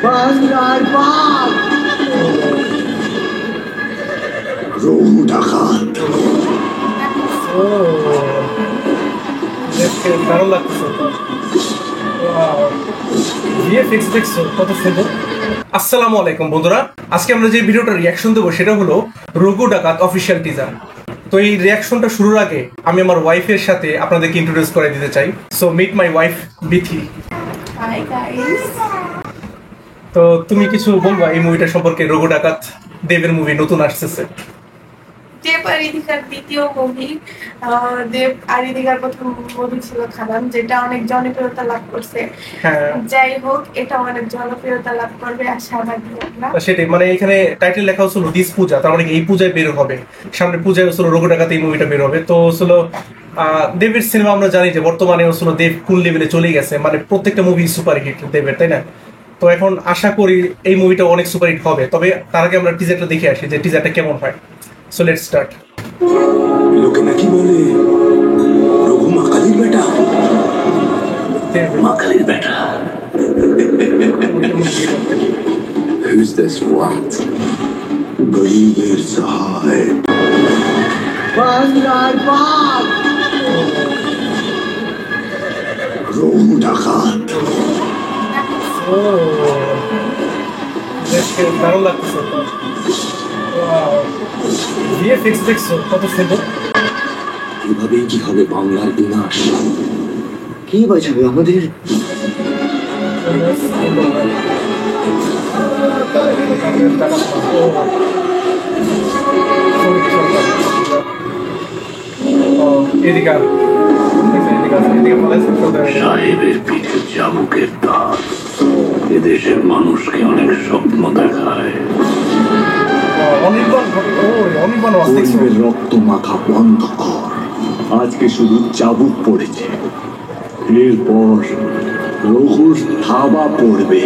বাংলার বাপ রঘু ডাকাত। ও দেখতে দারুণ লাগছে। ভিএফএক্স দেখছো কত সুন্দর। আসসালামু আলাইকুম বন্ধুরা, আজকে আমরা যে ভিডিওটা রিয়াকশন দেবো সেটা হলো রঘু ডাকাত অফিসিয়াল টিজার। তো এই রিয়াকশনটা শুরুর আগে আমি আমার ওয়াইফের সাথে আপনাদেরকে ইন্ট্রোডিউস করে দিতে চাই। So meet my wife Bithi. Hi guys. তো তুমি কিছু বলবা এই মুভিটা সম্পর্কে? রঘু ডাকাত দেবের মুভি নতুন আসতেছে। দেব আরিদিকার দ্বিতীয় মুভি। দেব আরিদিকার প্রথম মুভি ছিল খাদান, যেটা অনেক জনপ্রিয়তা লাভ করছে। হ্যাঁ, যাই হোক, এটা অনেক জনপ্রিয়তা লাভ করবে আশাবাদী আমরা। সেটাই, মানে এখানে টাইটেল লেখা হচ্ছিল দিস পূজা, তার মানে এই পূজায় বের হবে, সামনে পূজায় হচ্ছিল রঘু ডাকাত এই মুভিটা বের হবে। তো হচ্ছিল দেবের সিনেমা আমরা জানি যে বর্তমানে হচ্ছিল দেব কোন লেভেলে চলে গেছে, মানে প্রত্যেকটা মুভি সুপার হিট দেবের, তাই না? তো এখন আশা করি এই মুভিটা অনেক সুপার হিট হবে। তবে তার আগে আমরা টিজারটা দেখে আসি যে টিজারটা কেমন হয়। So let's start. লোকে নাকি বলে রঘু মাকালির বেটা। মাকালির বেটা। Who's this what? গরিবের সহায় বাংলার বাপ রঘু ডাকাত। ও দেখতে দারুণ লাগছে। ভিএফএক্স দেখছো কত সুন্দর। এভাবেই কি হবে বাংলার বিনাশ? কি বাঁচাবে আমাদের? সাহেবের পিঠে চাবুকের দাগ এদেশের মানুষকে অনেক স্বপ্ন দেখায়। গরিবের রক্ত মাখা বন্ধ কর। আজকে শুধু চাবুক পড়েছে, এরপর রঘুর থাবা পড়বে।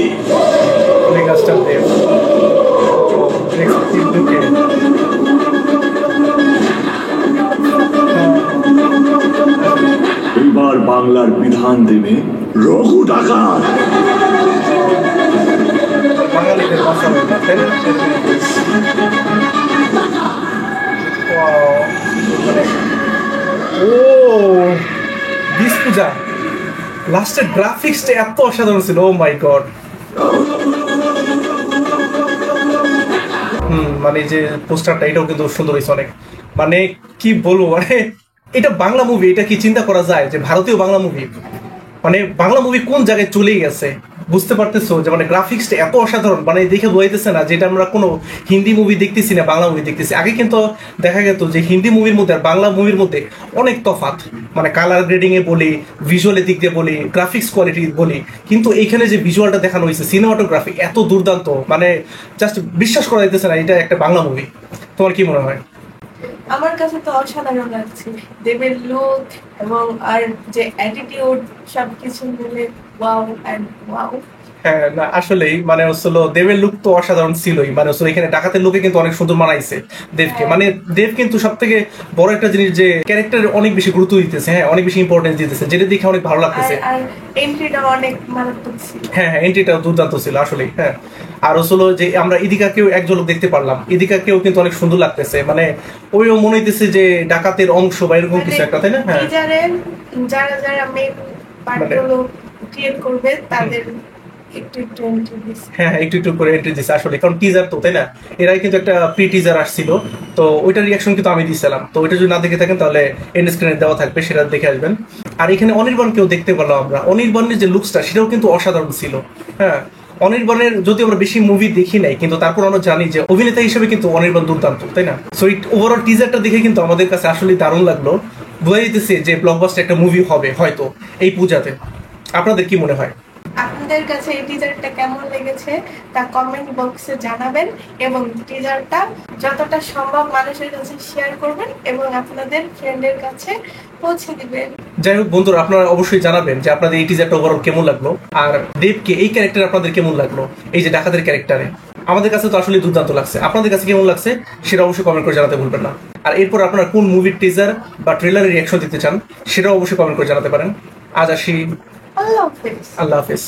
এবার বাংলার বিধান দেবে রঘু ডাকাত। বাঙালিদের ভাষা হয় না, তাই না? ও দিস পূজা লাস্টের গ্রাফিক্সটা এত অসাধারণ ছিল। ও মাই গড। মানে যে পোস্টারটা এটাও কিন্তু সুন্দর হয়েছে অনেক। মানে কি বলবো, মানে এটা বাংলা মুভি, এটা কি চিন্তা করা যায় যে ভারতীয় বাংলা মুভি, মানে বাংলা মুভি কোন জায়গায় চলে গেছে বুঝতে পারতেছো? যে মানে গ্রাফিক্সটা এত অসাধারণ, মানে দেখে বোঝাইতেছে না যেটা আমরা কোনো হিন্দি মুভি দেখতেছি না বাংলা মুভি দেখতেছি। আগে কিন্তু দেখা যেত যে হিন্দি মুভির মধ্যে আর বাংলা মুভির মধ্যে অনেক তফাৎ, মানে কালার গ্রেডিং এ বলি, ভিজুয়ালের দিক দিয়ে বলি, গ্রাফিক্স কোয়ালিটি বলি, কিন্তু এইখানে যে ভিজুয়ালটা দেখানো হয়েছে, সিনেমাটোগ্রাফি এত দুর্দান্ত, মানে জাস্ট বিশ্বাস করা যাইতেছে না এটা একটা বাংলা মুভি। তোমার কি মনে হয়? আমার কাছে তো অসাধারণ লাগছে দেবের লুক এবং আর যে অ্যাটিটিউড, সবকিছু মিলে ওয়াও এন্ড ওয়াও। হ্যাঁ, না আসলেই মানে হচ্ছিল দেবের লুক তো অসাধারণ ছিলই, মানে হচ্ছিল এখানে ডাকাতের লুকে কিন্তু অনেক সুন্দর মানাইছে দেবকে। মানে দেব কিন্তু সব থেকে বড় একটা জিনিস যে ক্যারেক্টার অনেক বেশি গুরুত্ব দিতেছে, হ্যাঁ অনেক বেশি ইম্পর্টেন্স দিতেছে, যেটা দেখে অনেক ভালো লাগতেছে। আর এন্ট্রিটা অনেক মারাত্মক ছিল। হ্যাঁ, এন্ট্রিটা দুর্দান্ত ছিল আসলেই। হ্যাঁ, আর হচ্ছিল যে আমরা ইদিকাকেও এক ঝলক দেখতে পারলাম, ইদিকাকেও কিন্তু অনেক সুন্দর লাগতেছে, মানে ওইও মনে হইতেছে যে ডাকাতের অংশ বা এরকম কিছু একটা, তাই না? হ্যাঁ, যারা যারা মেন পার্টগুলো ক্রিয়েট করবে তাদের একটু একটু এন্ট্রি দিছে। হ্যাঁ একটু একটু করে এন্ট্রি দিচ্ছে আসলে, কারণ টিজার তো, তাই না? এরাই কিন্তু একটা প্রি টিজার আসছিল, তো ওইটার রিয়াকশন কিন্তু আমি দিয়েছিলাম। তো ওইটা যদি না দেখে থাকেন তাহলে এন্ড স্ক্রিনে দেওয়া থাকবে, সেটা দেখে আসবেন। আর এখানে অনির্বাণকেও দেখতে পেলাম আমরা। অনির্বাণের যে লুকসটা সেটাও কিন্তু অসাধারণ ছিল। হ্যাঁ, অনির্বাণের যদি আমরা বেশি মুভি দেখি নাই, কিন্তু তারপর আমরা জানি যে অভিনেতা হিসেবে কিন্তু অনির্বাণ দুর্দান্ত, তাই না? সো এই ওভারঅল টিজারটা দেখে কিন্তু আমাদের কাছে আসলে দারুণ লাগলো। বোঝা যেতেছে যে ব্লকবাস্টার একটা মুভি হবে হয়তো এই পূজাতে। আপনাদের কি মনে হয়? আপনাদের কাছে এই টিজারটা কেমন লেগেছে তা কমেন্ট বক্সে জানাবেন, এবং টিজারটা যতটা সম্ভব মানুষের কাছে শেয়ার করবেন এবং আপনাদের ফ্রেন্ডের কাছে পৌঁছে দিবেন। যাই হোক বন্ধুরা, আপনারা অবশ্যই জানাবেন যে আপনাদের এই টিজারটা ওভারঅল কেমন লাগলো, আর দেবকে এই ক্যারেক্টার আপনাদের কেমন লাগলো, এই যে ডাকাতের ক্যারেক্টারে। আমাদের কাছে তো আসলে দুর্দান্ত লাগছে, আপনাদের কাছে কেমন লাগছে সেটা অবশ্যই কমেন্ট করে জানাতে ভুলবেন না। আর এরপর আপনারা কোন মুভির টিজার বা ট্রেলারের রিঅ্যাকশন দিতে চান সেটাও অবশ্যই কমেন্ট করে জানাতে পারেন। আজ আসি, আল্লাহ হাফেজ। আল্লাহ হাফেজ।